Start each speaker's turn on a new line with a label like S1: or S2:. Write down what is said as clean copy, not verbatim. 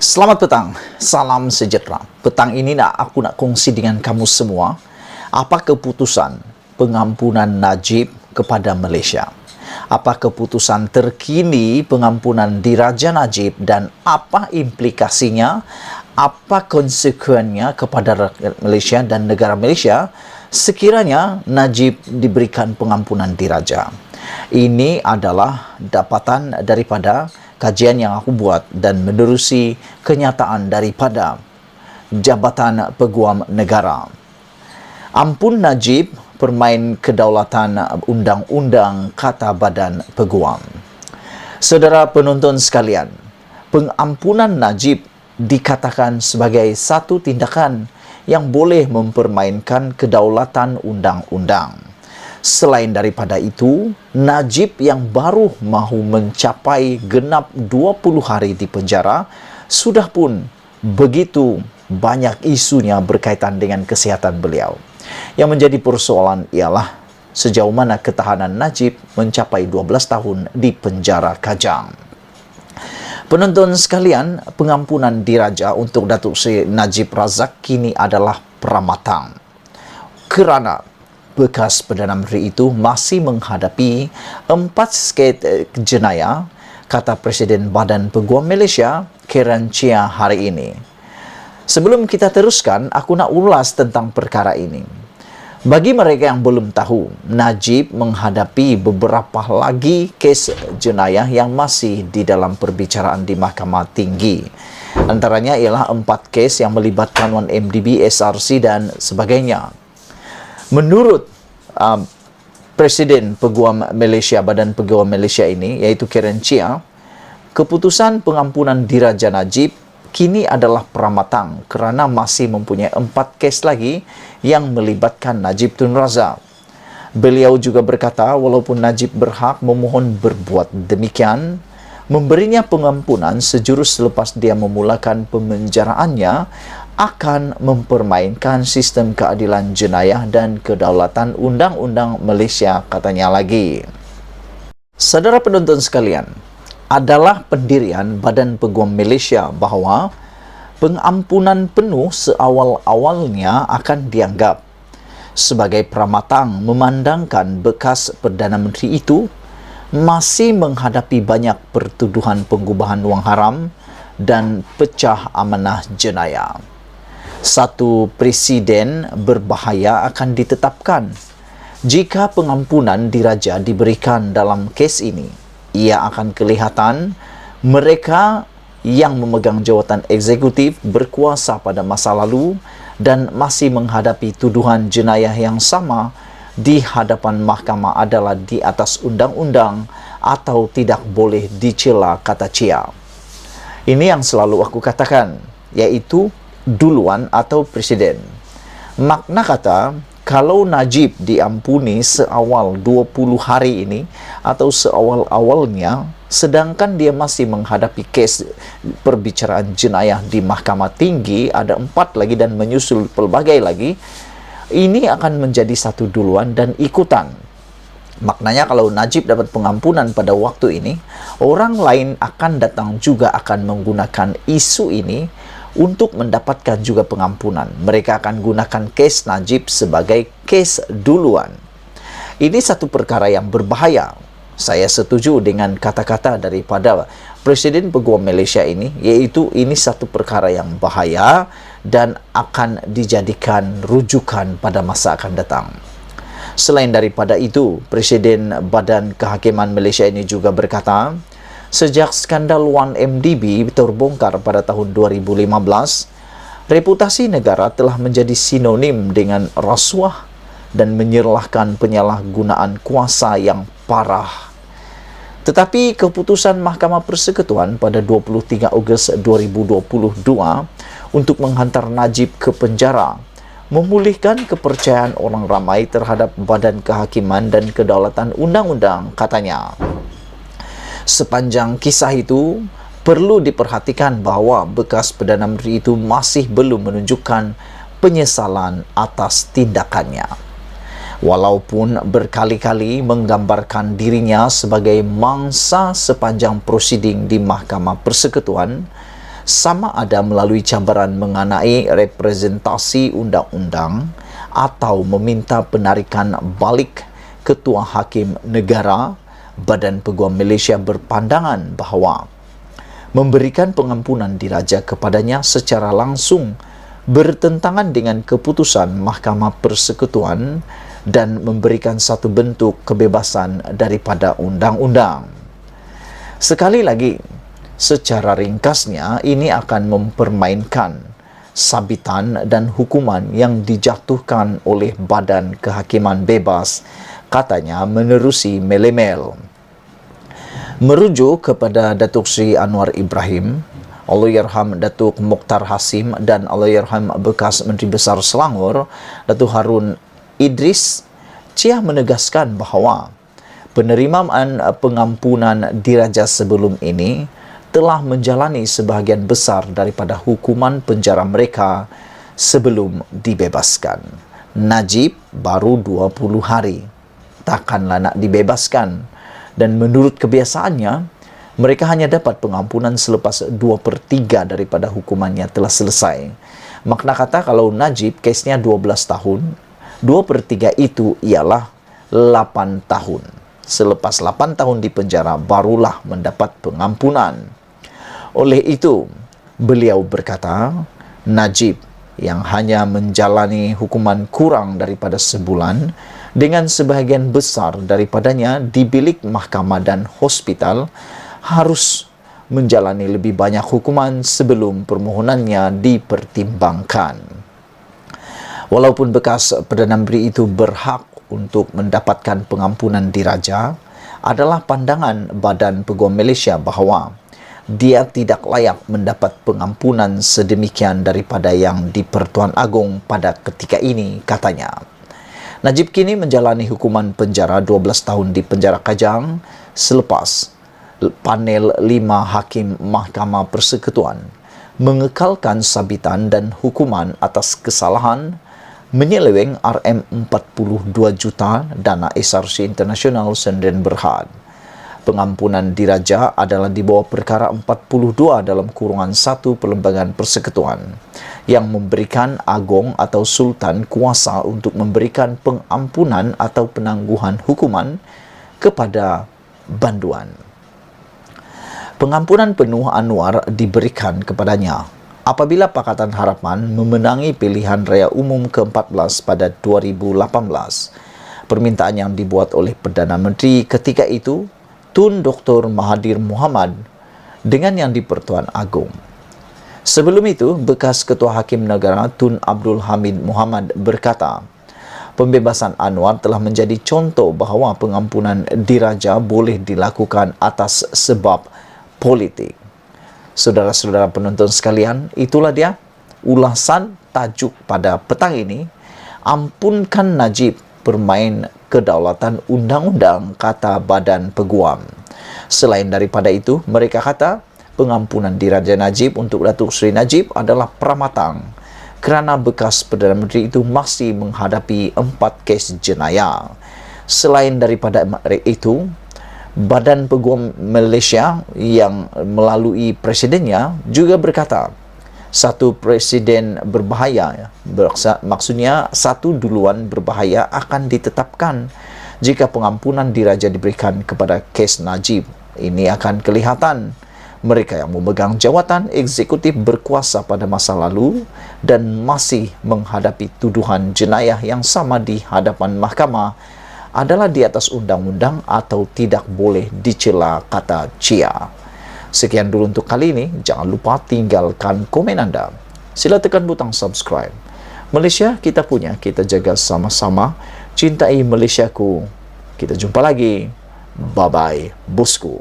S1: Selamat petang, salam sejahtera. Petang ini aku nak kongsi dengan kamu semua apa keputusan pengampunan Najib kepada Malaysia. Apa keputusan terkini pengampunan Diraja Najib dan apa implikasinya, apa konsekuensinya kepada rakyat Malaysia dan negara Malaysia sekiranya Najib diberikan pengampunan Diraja. Ini adalah dapatan daripada kajian yang aku buat dan menerusi kenyataan daripada Jabatan Peguam Negara. Ampun Najib permain kedaulatan undang-undang, kata Badan Peguam. Saudara penonton sekalian, pengampunan Najib dikatakan sebagai satu tindakan yang boleh mempermainkan kedaulatan undang-undang. Selain daripada itu, Najib yang baru mahu mencapai genap 20 hari di penjara, sudah pun begitu banyak isunya berkaitan dengan kesihatan beliau. Yang menjadi persoalan ialah sejauh mana ketahanan Najib mencapai 12 tahun di penjara Kajang. Penonton sekalian, pengampunan Diraja untuk Datuk Seri Najib Razak kini adalah pramatang. Kerana bekas Perdana Menteri itu masih menghadapi 4 kes jenayah, kata Presiden Badan Peguam Malaysia, Karen Chia hari ini. Sebelum kita teruskan, aku nak ulas tentang perkara ini. Bagi mereka yang belum tahu, Najib menghadapi beberapa lagi kes jenayah yang masih di dalam perbicaraan di Mahkamah Tinggi. Antaranya ialah 4 kes yang melibatkan 1MDB, SRC dan sebagainya. Menurut Presiden Peguam Malaysia, Badan Peguam Malaysia ini, iaitu Karen Chia, keputusan pengampunan Diraja Najib kini adalah pramatang kerana masih mempunyai 4 kes lagi yang melibatkan Najib Tun Razak. Beliau juga berkata walaupun Najib berhak memohon berbuat demikian, memberinya pengampunan sejurus selepas dia memulakan pemenjaraannya akan mempermainkan sistem keadilan jenayah dan kedaulatan undang-undang Malaysia, katanya lagi. Saudara penonton sekalian, adalah pendirian Badan Peguam Malaysia bahawa pengampunan penuh seawal-awalnya akan dianggap sebagai pramatang memandangkan bekas Perdana Menteri itu masih menghadapi banyak pertuduhan pengubahan wang haram dan pecah amanah jenayah. Satu presiden berbahaya akan ditetapkan jika pengampunan Diraja diberikan dalam kes ini. Ia akan kelihatan mereka yang memegang jawatan eksekutif berkuasa pada masa lalu dan masih menghadapi tuduhan jenayah yang sama di hadapan mahkamah adalah di atas undang-undang atau tidak boleh dicela, kata Chia. Ini yang selalu aku katakan, iaitu duluan atau presiden. Makna kata, kalau Najib diampuni seawal 20 hari ini atau seawal-awalnya, sedangkan dia masih menghadapi kes perbicaraan jenayah di Mahkamah Tinggi, ada 4 lagi dan menyusul pelbagai lagi, ini akan menjadi satu duluan dan ikutan. Maknanya kalau Najib dapat pengampunan pada waktu ini, orang lain akan datang juga akan menggunakan isu ini untuk mendapatkan juga pengampunan. Mereka akan gunakan kes Najib sebagai kes duluan. Ini satu perkara yang berbahaya. Saya setuju dengan kata-kata daripada Presiden Peguam Malaysia ini, iaitu ini satu perkara yang bahaya dan akan dijadikan rujukan pada masa akan datang. Selain daripada itu, Presiden Badan Kehakiman Malaysia ini juga berkata, sejak skandal 1MDB terbongkar pada tahun 2015, reputasi negara telah menjadi sinonim dengan rasuah dan menyerahkan penyalahgunaan kuasa yang parah. Tetapi keputusan Mahkamah Persekutuan pada 23 Ogos 2022 untuk menghantar Najib ke penjara memulihkan kepercayaan orang ramai terhadap Badan Kehakiman dan Kedaulatan Undang-Undang, katanya. Sepanjang kisah itu, perlu diperhatikan bahawa bekas Perdana Menteri itu masih belum menunjukkan penyesalan atas tindakannya. Walaupun berkali-kali menggambarkan dirinya sebagai mangsa sepanjang prosiding di Mahkamah Persekutuan, sama ada melalui cabaran mengenai representasi undang-undang atau meminta penarikan balik Ketua Hakim Negara. Badan Peguam Malaysia berpandangan bahawa memberikan pengampunan diraja kepadanya secara langsung bertentangan dengan keputusan Mahkamah Persekutuan dan memberikan satu bentuk kebebasan daripada undang-undang. Sekali lagi, secara ringkasnya ini akan mempermainkan sabitan dan hukuman yang dijatuhkan oleh Badan Kehakiman Bebas, katanya menerusi Melemel. Merujuk kepada Datuk Seri Anwar Ibrahim, Allahyarham Datuk Mokhtar Hasim dan Allahyarham bekas Menteri Besar Selangor, Datuk Harun Idris, Chia menegaskan bahawa penerimaan pengampunan diraja sebelum ini telah menjalani sebahagian besar daripada hukuman penjara mereka sebelum dibebaskan. Najib baru 20 hari. Takkanlah nak dibebaskan. Dan menurut kebiasaannya, mereka hanya dapat pengampunan selepas 2/3 daripada hukumannya telah selesai. Makna kata kalau Najib kesnya 12 tahun, 2/3 itu ialah 8 tahun. Selepas 8 tahun di penjara, barulah mendapat pengampunan. Oleh itu, beliau berkata, Najib yang hanya menjalani hukuman kurang daripada sebulan, dengan sebahagian besar daripadanya di bilik mahkamah dan hospital, harus menjalani lebih banyak hukuman sebelum permohonannya dipertimbangkan. Walaupun bekas Perdana Menteri itu berhak untuk mendapatkan pengampunan diraja, adalah pandangan Badan Peguam Malaysia bahawa dia tidak layak mendapat pengampunan sedemikian daripada yang di Pertuan Agong pada ketika ini, katanya. Najib kini menjalani hukuman penjara 12 tahun di penjara Kajang selepas panel 5 Hakim Mahkamah Persekutuan mengekalkan sabitan dan hukuman atas kesalahan menyeleweng RM42 juta dana SRC Internasional Sdn Bhd. Pengampunan diraja adalah di bawah perkara 42 dalam kurungan 1 Perlembagaan Persekutuan yang memberikan Agong atau Sultan kuasa untuk memberikan pengampunan atau penangguhan hukuman kepada banduan. Pengampunan penuh Anwar diberikan kepadanya apabila Pakatan Harapan memenangi pilihan raya umum ke-14 pada 2018. Permintaan yang dibuat oleh Perdana Menteri ketika itu, Tun Dr. Mahathir Mohamad, dengan yang di Pertuan Agong. Sebelum itu, bekas Ketua Hakim Negara Tun Abdul Hamid Mohamad berkata, pembebasan Anwar telah menjadi contoh bahawa pengampunan diraja boleh dilakukan atas sebab politik. Saudara-saudara penonton sekalian, itulah dia ulasan tajuk pada petang ini. Ampunkan Najib, bermain kedaulatan undang-undang, kata Badan Peguam. Selain daripada itu, mereka kata pengampunan diraja Najib untuk Datuk Seri Najib adalah pramatang kerana bekas Perdana Menteri itu masih menghadapi 4 kes jenayah. Selain daripada itu, Badan Peguam Malaysia yang melalui presidennya juga berkata, satu presiden berbahaya, maksudnya satu duluan berbahaya akan ditetapkan jika pengampunan diraja diberikan kepada kes Najib. Ini akan kelihatan mereka yang memegang jawatan eksekutif berkuasa pada masa lalu dan masih menghadapi tuduhan jenayah yang sama di hadapan mahkamah adalah di atas undang-undang atau tidak boleh dicela, kata Chia. Sekian dulu untuk kali ini. Jangan lupa tinggalkan komen anda. Sila tekan butang subscribe. Malaysia kita punya, kita jaga sama-sama. Cintai Malaysiaku. Kita jumpa lagi. Bye-bye, bosku.